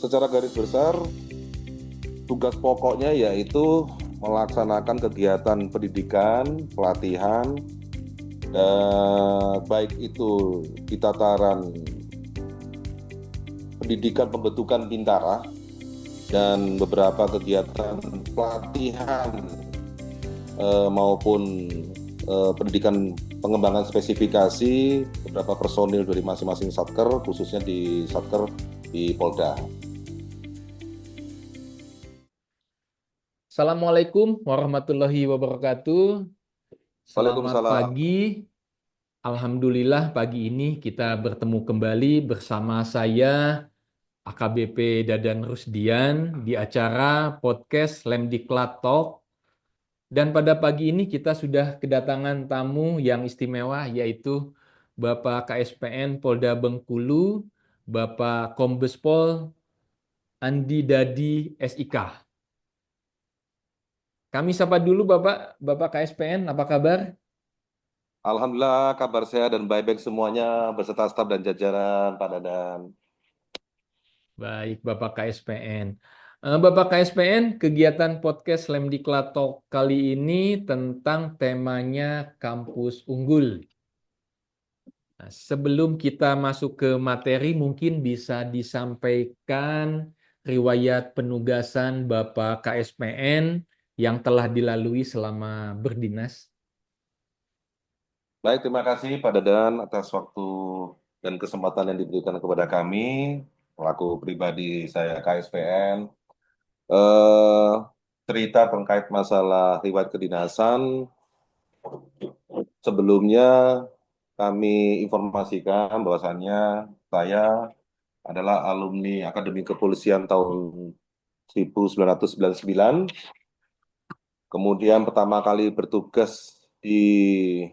Secara garis besar, tugas pokoknya yaitu melaksanakan kegiatan pendidikan, pelatihan, baik itu di tataran pendidikan pembentukan bintara dan beberapa kegiatan pelatihan maupun pendidikan pengembangan spesifikasi beberapa personil dari masing-masing satker, khususnya di satker di Polda. Assalamualaikum warahmatullahi wabarakatuh. Selamat Waalaikumsalam. pagi. Alhamdulillah pagi ini kita bertemu kembali bersama saya AKBP Dadan Rusdian di acara podcast Lemdiklat Talk. Dan pada pagi ini kita sudah kedatangan tamu yang istimewa yaitu Bapak KSPN Polda Bengkulu, Bapak Kombes Pol Andi Dadi SIK. Kami sapa dulu Bapak KSPN, apa kabar? Alhamdulillah kabar sehat dan baik-baik semuanya beserta staf dan jajaran Pak Dadan. Baik, Bapak KSPN. Bapak KSPN, kegiatan podcast Lemdiklat Talk kali ini tentang temanya kampus unggul. Nah, sebelum kita masuk ke materi, mungkin bisa disampaikan riwayat penugasan Bapak KSPN yang telah dilalui selama berdinas. Baik, terima kasih Pak Dadan atas waktu dan kesempatan yang diberikan kepada kami, pelaku pribadi saya KSPN. Eh, Cerita terkait masalah riwayat kedinasan, sebelumnya kami informasikan bahwasannya saya adalah alumni Akademi Kepolisian tahun 1999. Kemudian pertama kali bertugas di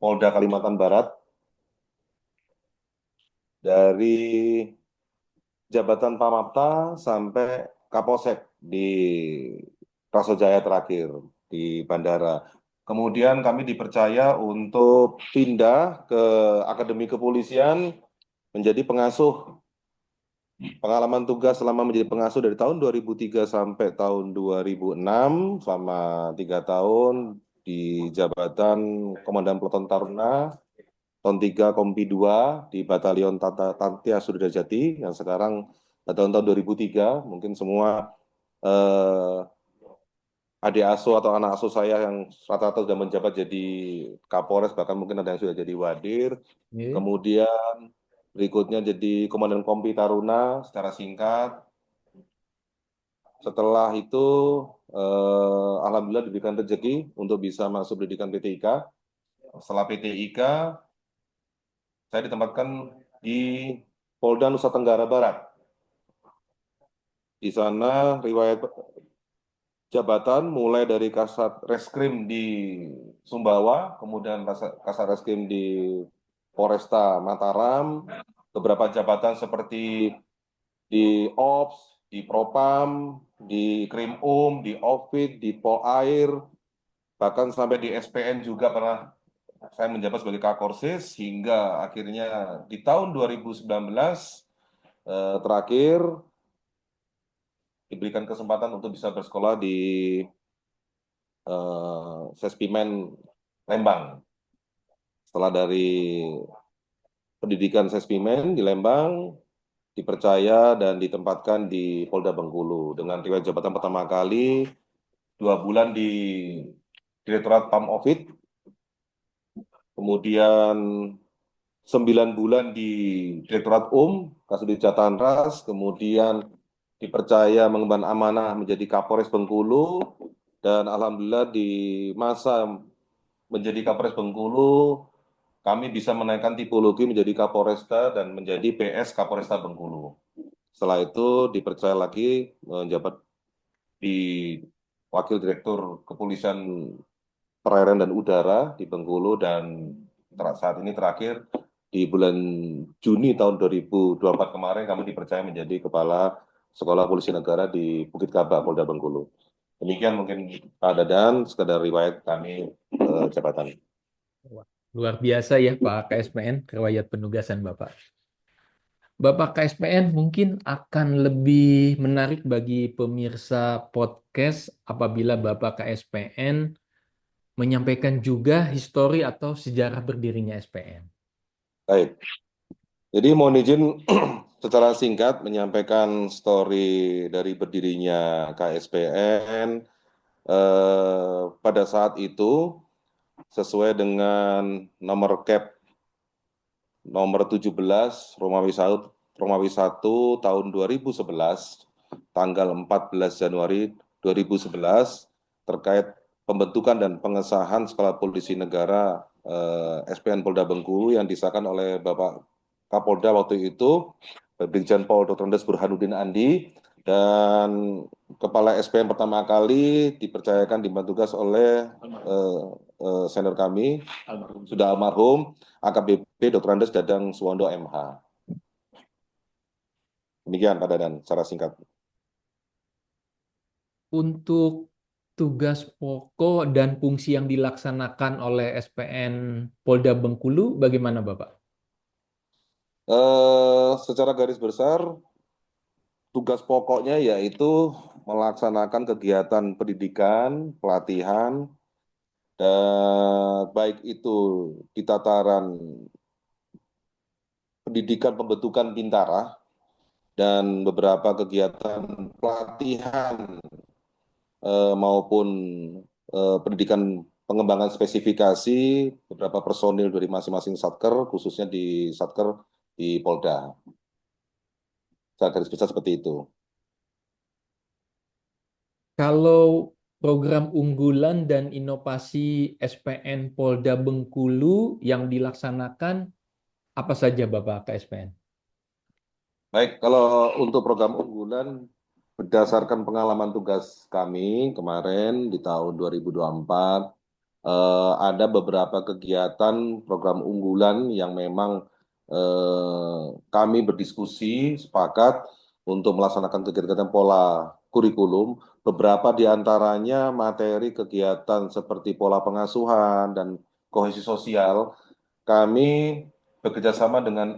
Polda Kalimantan Barat dari jabatan Pamapta sampai Kapolsek di Praso Jaya terakhir di bandara. Kemudian kami dipercaya untuk pindah ke Akademi Kepolisian menjadi pengasuh. Pengalaman tugas selama menjadi pengasuh dari tahun 2003 sampai tahun 2006, selama 3 tahun di jabatan Komandan Peleton Taruna, tahun 3 Kompi 2 di Batalion Tantia Sudrajati, yang sekarang tahun 2003, mungkin semua eh, adik asuh atau anak asuh saya yang rata-rata sudah menjabat jadi Kapolres, bahkan mungkin ada yang sudah jadi Wadir. Ya. Kemudian berikutnya jadi Komandan Kompi Taruna secara singkat. Setelah itu, alhamdulillah diberikan rezeki untuk bisa masuk pendidikan PTIK. Setelah PTIK, saya ditempatkan di Polda Nusa Tenggara Barat. Di sana riwayat jabatan mulai dari Kasat Reskrim di Sumbawa, kemudian Kasat Reskrim di Polresta Mataram, beberapa jabatan seperti di Ops, di Propam, di Krimum, di Ofid, di Polair, bahkan sampai di SPN juga pernah saya menjabat sebagai Kakorsis, hingga akhirnya di tahun 2019 terakhir diberikan kesempatan untuk bisa bersekolah di Sespimen Lembang. Setelah dari pendidikan Sespimen di Lembang, dipercaya dan ditempatkan di Polda Bengkulu dengan riwayat jabatan pertama kali 2 bulan di Direktorat Pam Ovid, kemudian 9 bulan di Direktorat Kasubdit Jatan Ras, kemudian dipercaya mengemban amanah menjadi Kapolres Bengkulu, dan alhamdulillah di masa menjadi Kapolres Bengkulu, kami bisa menaikkan tipologi menjadi Kapolresta dan menjadi PS Kapolresta Bengkulu. Setelah itu dipercaya lagi menjabat di Wakil Direktur Kepolisian Perairan dan Udara di Bengkulu, dan saat ini terakhir di bulan Juni tahun 2024 kemarin kami dipercaya menjadi Kepala Sekolah Polisi Negara di Bukit Kaba, Polda Bengkulu. Demikian mungkin Pak Dadan, sekedar riwayat kami jabatan. Wah, luar biasa ya Pak KSPN, riwayat penugasan Bapak. Bapak KSPN mungkin akan lebih menarik bagi pemirsa podcast apabila Bapak KSPN menyampaikan juga histori atau sejarah berdirinya SPN. Baik, jadi mohon izin secara singkat menyampaikan story dari berdirinya KSPN. Pada saat itu sesuai dengan nomor CAP nomor 17 Romawi 1 tahun 2011 tanggal 14 Januari 2011 terkait pembentukan dan pengesahan Sekolah Polisi Negara SPN Polda Bengkulu yang disahkan oleh Bapak Kapolda waktu itu Brigjen Pol Dr. Andes Burhanuddin Andi dan Kepala SPN pertama kali dipercayakan dibantu tugas oleh senior kami sudah almarhum AKBP Dr. Andes Dadang Suwondo MH. Demikian Pak Dadan, secara singkat. Untuk tugas pokok dan fungsi yang dilaksanakan oleh SPN Polda Bengkulu, bagaimana Bapak? Secara garis besar, tugas pokoknya yaitu melaksanakan kegiatan pendidikan, pelatihan, dan baik itu di tataran pendidikan pembentukan bintara dan beberapa kegiatan pelatihan maupun pendidikan pengembangan spesifikasi beberapa personil dari masing-masing satker, khususnya di satker di Polda. Secara garis besar seperti itu. Kalau program unggulan dan inovasi SPN Polda Bengkulu yang dilaksanakan, apa saja Bapak KSPN? Baik, kalau untuk program unggulan, berdasarkan pengalaman tugas kami kemarin di tahun 2024, ada beberapa kegiatan program unggulan yang memang kami berdiskusi, sepakat untuk melaksanakan kegiatan pola kurikulum. Beberapa di antaranya materi kegiatan seperti pola pengasuhan dan kohesi sosial kami bekerjasama dengan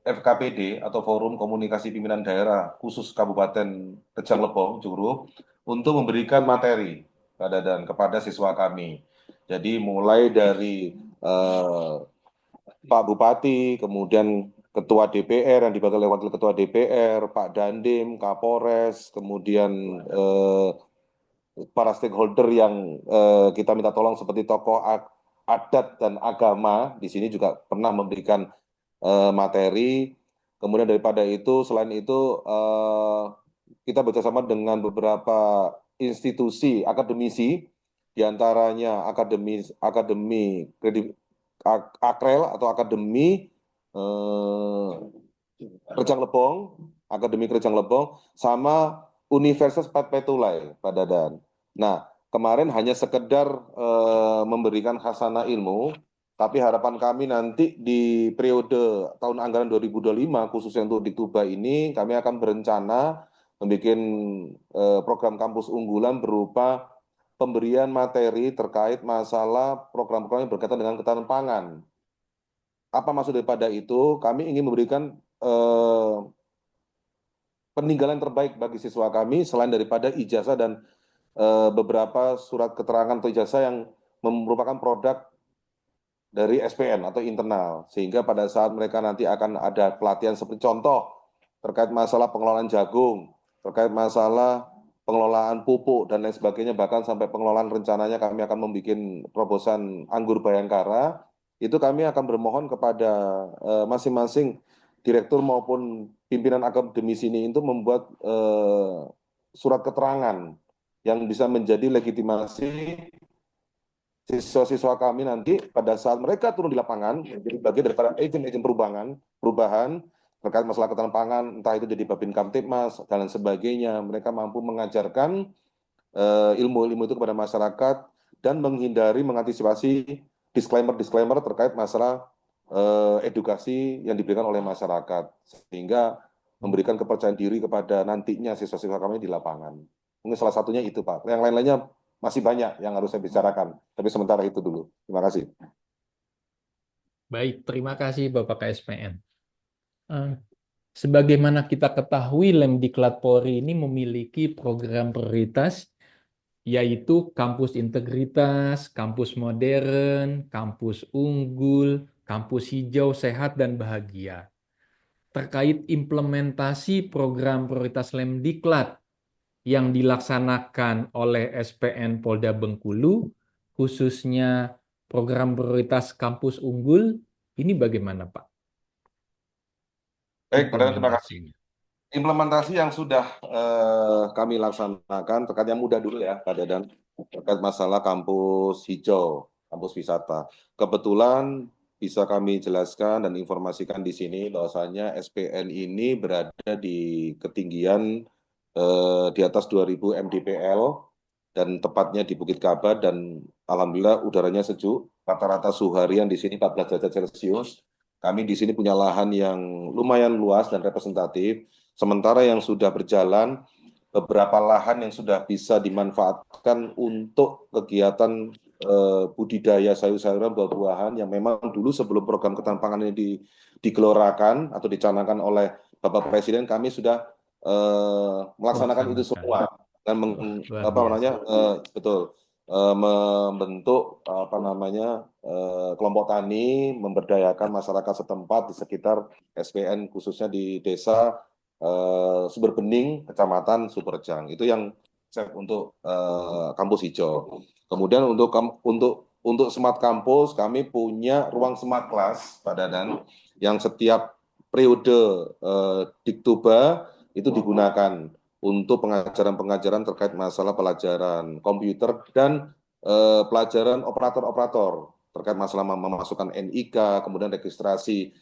FKPD atau Forum Komunikasi Pimpinan Daerah khusus Kabupaten Rejang Lebong, Juru, untuk memberikan materi kepada siswa kami. Jadi mulai dari Pak Bupati, kemudian Ketua DPR yang dibantu oleh Wakil Ketua DPR, Pak Dandim, Kapolres, kemudian para stakeholder yang kita minta tolong seperti tokoh adat dan agama di sini juga pernah memberikan materi. Kemudian daripada itu, selain itu kita bekerjasama dengan beberapa institusi akademisi, diantaranya akademi Akrel atau akademi eh, Rejang Lebong, Akademi Rejang Lebong, sama Universitas Petulai, Pak Dadan. Nah, kemarin hanya sekedar memberikan khasanah ilmu, tapi harapan kami nanti di periode tahun anggaran 2025, khususnya untuk di Tuba ini, kami akan berencana membuat program kampus unggulan berupa pemberian materi terkait masalah program-program yang berkaitan dengan ketahanan pangan. Apa maksud daripada itu? Kami ingin memberikan eh, peninggalan terbaik bagi siswa kami selain daripada ijazah dan beberapa surat keterangan atau ijazah yang merupakan produk dari SPN atau internal. Sehingga pada saat mereka nanti akan ada pelatihan seperti contoh terkait masalah pengelolaan jagung, terkait masalah pengelolaan pupuk dan lain sebagainya, bahkan sampai pengelolaan rencananya kami akan membuat terobosan anggur Bayangkara, itu kami akan bermohon kepada masing-masing direktur maupun pimpinan akademisi ini untuk membuat surat keterangan yang bisa menjadi legitimasi siswa-siswa kami nanti pada saat mereka turun di lapangan menjadi bagian daripada agen-agen perubahan terkait masalah ketahanan pangan, entah itu jadi Babin Kamtipmas dan lain sebagainya, mereka mampu mengajarkan ilmu-ilmu itu kepada masyarakat dan mengantisipasi disclaimer-disclaimer terkait masalah edukasi yang diberikan oleh masyarakat sehingga memberikan kepercayaan diri kepada nantinya siswa-siswa kami di lapangan. Mungkin salah satunya itu, Pak. Yang lain-lainnya masih banyak yang harus saya bicarakan, tapi sementara itu dulu. Terima kasih. Baik, terima kasih Bapak KSPN. Sebagaimana kita ketahui, Lemdiklat Polri ini memiliki program prioritas yaitu kampus integritas, kampus modern, kampus unggul, kampus hijau, sehat, dan bahagia. Terkait implementasi program prioritas Lemdiklat yang dilaksanakan oleh SPN Polda Bengkulu, khususnya program prioritas kampus unggul, ini bagaimana, Pak? Baik, Pak Dadan, terima kasih. Implementasinya. Implementasi yang sudah kami laksanakan, terkait yang mudah dulu ya, Pak Dadan, terkait masalah kampus hijau, kampus wisata. Kebetulan bisa kami jelaskan dan informasikan di sini bahwasanya SPN ini berada di ketinggian di atas 2000 mdpl dan tepatnya di Bukit Kabat dan alhamdulillah udaranya sejuk. Rata-rata suhu harian di sini 14 derajat Celcius. Kami di sini punya lahan yang lumayan luas dan representatif. Sementara yang sudah berjalan, beberapa lahan yang sudah bisa dimanfaatkan untuk kegiatan budidaya sayur-sayuran buah-buahan yang memang dulu sebelum program ketahanan pangan ini digelorakan atau dicanangkan oleh Bapak Presiden, kami sudah melaksanakan itu Melaksanakan. semua dan Wah, luar apa biasa. namanya betul membentuk apa namanya kelompok tani, memberdayakan masyarakat setempat di sekitar SPN khususnya di desa Sumber Bening, Kecamatan Sumberjang. Itu yang cek untuk kampus hijau. Kemudian untuk smart kampus kami punya ruang smart class, Pak Dadan, yang setiap periode Diktuba itu digunakan untuk pengajaran-pengajaran terkait masalah pelajaran komputer dan pelajaran operator-operator terkait masalah memasukkan NIK, kemudian registrasi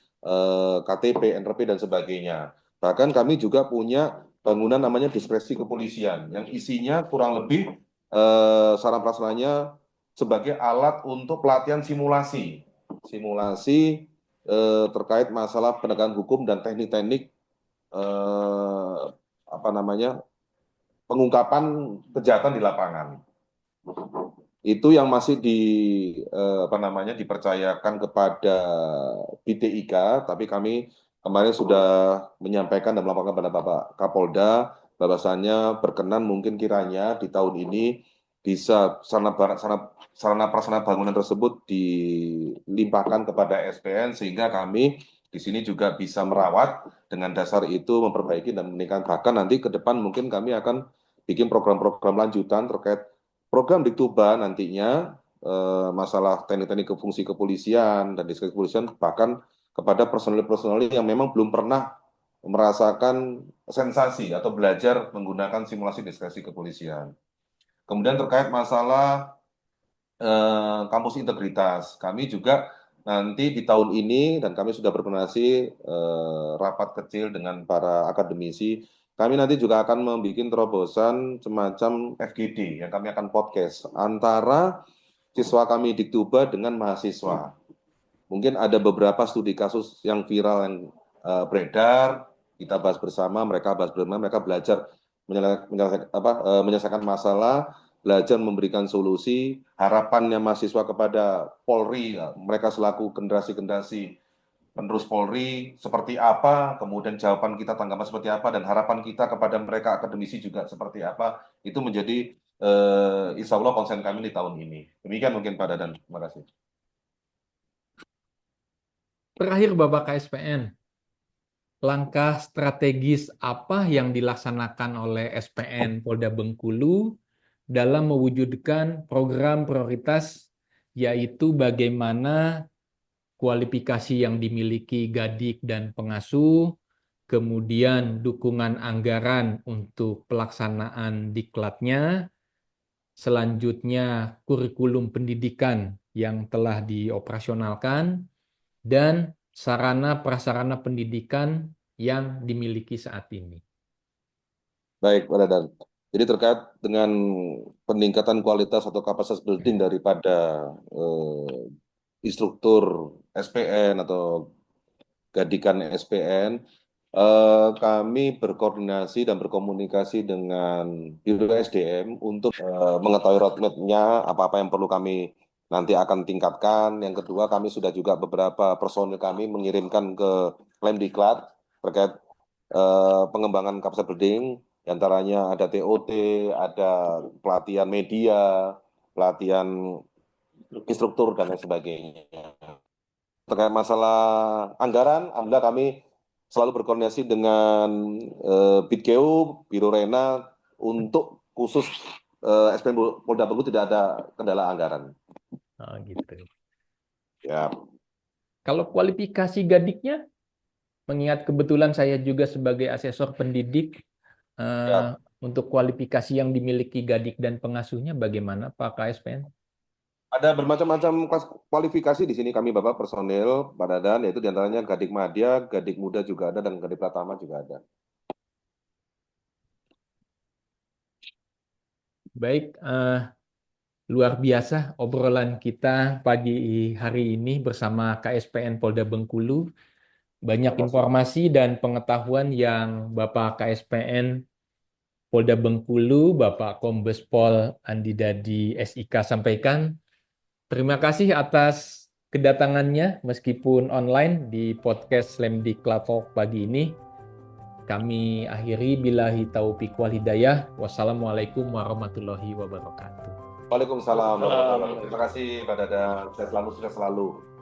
KTP, NRP dan sebagainya. Bahkan kami juga punya bangunan namanya diskresi kepolisian yang isinya kurang lebih sarana prasarananya sebagai alat untuk pelatihan simulasi, simulasi terkait masalah penegakan hukum dan teknik-teknik eh, apa namanya pengungkapan kejahatan di lapangan. Itu yang masih apa namanya dipercayakan kepada BTIK, tapi kami kemarin sudah menyampaikan dan melaporkan kepada Bapak Kapolda bahwasannya berkenan mungkin kiranya di tahun ini bisa sarana prasarana bangunan tersebut dilimpahkan kepada SPN sehingga kami di sini juga bisa merawat dengan dasar itu memperbaiki dan meningkatkan bahkan nanti ke depan mungkin kami akan bikin program-program lanjutan terkait program Diktuba nantinya masalah teknik-teknik ke fungsi kepolisian dan diskresi kepolisian bahkan kepada personel-personel yang memang belum pernah merasakan sensasi atau belajar menggunakan simulasi diskresi kepolisian. Kemudian terkait masalah kampus integritas, kami juga nanti di tahun ini dan kami sudah berkoordinasi rapat kecil dengan para akademisi. Kami nanti juga akan membuat terobosan semacam FGD yang kami akan podcast antara siswa kami Diktuba dengan mahasiswa. Mungkin ada beberapa studi kasus yang viral yang beredar, kita bahas bersama, mereka bahas bersama, mereka belajar menyelesaikan masalah, belajar memberikan solusi, harapannya mahasiswa kepada Polri, mereka selaku generasi-generasi penerus Polri seperti apa, kemudian jawaban kita tanggapan seperti apa, dan harapan kita kepada mereka akademisi juga seperti apa, itu menjadi insya Allah konsen kami di tahun ini. Demikian mungkin Pak Dadan. Terima kasih. Terakhir, Bapak KSPN, langkah strategis apa yang dilaksanakan oleh SPN Polda Bengkulu dalam mewujudkan program prioritas, yaitu bagaimana kualifikasi yang dimiliki Gadik dan pengasuh, kemudian dukungan anggaran untuk pelaksanaan diklatnya, selanjutnya kurikulum pendidikan yang telah dioperasionalkan, dan sarana prasarana pendidikan yang dimiliki saat ini. Baik, Pak Dadan. Jadi terkait dengan peningkatan kualitas atau kapasitas building daripada instruktur SPN atau Gadikan SPN, kami berkoordinasi dan berkomunikasi dengan Biro SDM untuk mengetahui roadmap-nya, apa-apa yang perlu kami nanti akan tingkatkan. Yang kedua, kami sudah juga beberapa personil kami mengirimkan ke Lemdiklat terkait pengembangan capacity building, di antaranya ada TOT, ada pelatihan media, pelatihan instruktur dan lain sebagainya. Terkait masalah anggaran, alhamdulillah kami selalu berkoordinasi dengan Bidkeu, Biro Rena untuk khusus SPM Polda Bengkulu tidak ada kendala anggaran. Oh, gitu. Ya, Kalau kualifikasi gadiknya, mengingat kebetulan saya juga sebagai asesor pendidik, eh, ya. untuk kualifikasi yang dimiliki Gadik dan pengasuhnya bagaimana Pak KSPN? Ada bermacam-macam kelas kualifikasi di sini kami Bapak personil Pak Dadan, yaitu diantaranya Gadik Madya, Gadik Muda juga ada, dan Gadik Pratama juga ada. Baik, luar biasa obrolan kita pagi hari ini bersama KSPN Polda Bengkulu. Banyak Sama-sama. informasi dan pengetahuan yang Bapak KSPN Polda Bengkulu, Bapak Kombes Pol Andi Dadi SIK sampaikan. Terima kasih atas kedatangannya meskipun online di podcast Slamdiklat Talk pagi ini. Kami akhiri billahi taufiq wal hidayah. Wassalamualaikum warahmatullahi wabarakatuh. Waalaikumsalam warahmatullahi wabarakatuh. Terima kasih Pak Dadan, sukses selalu, sukses selalu.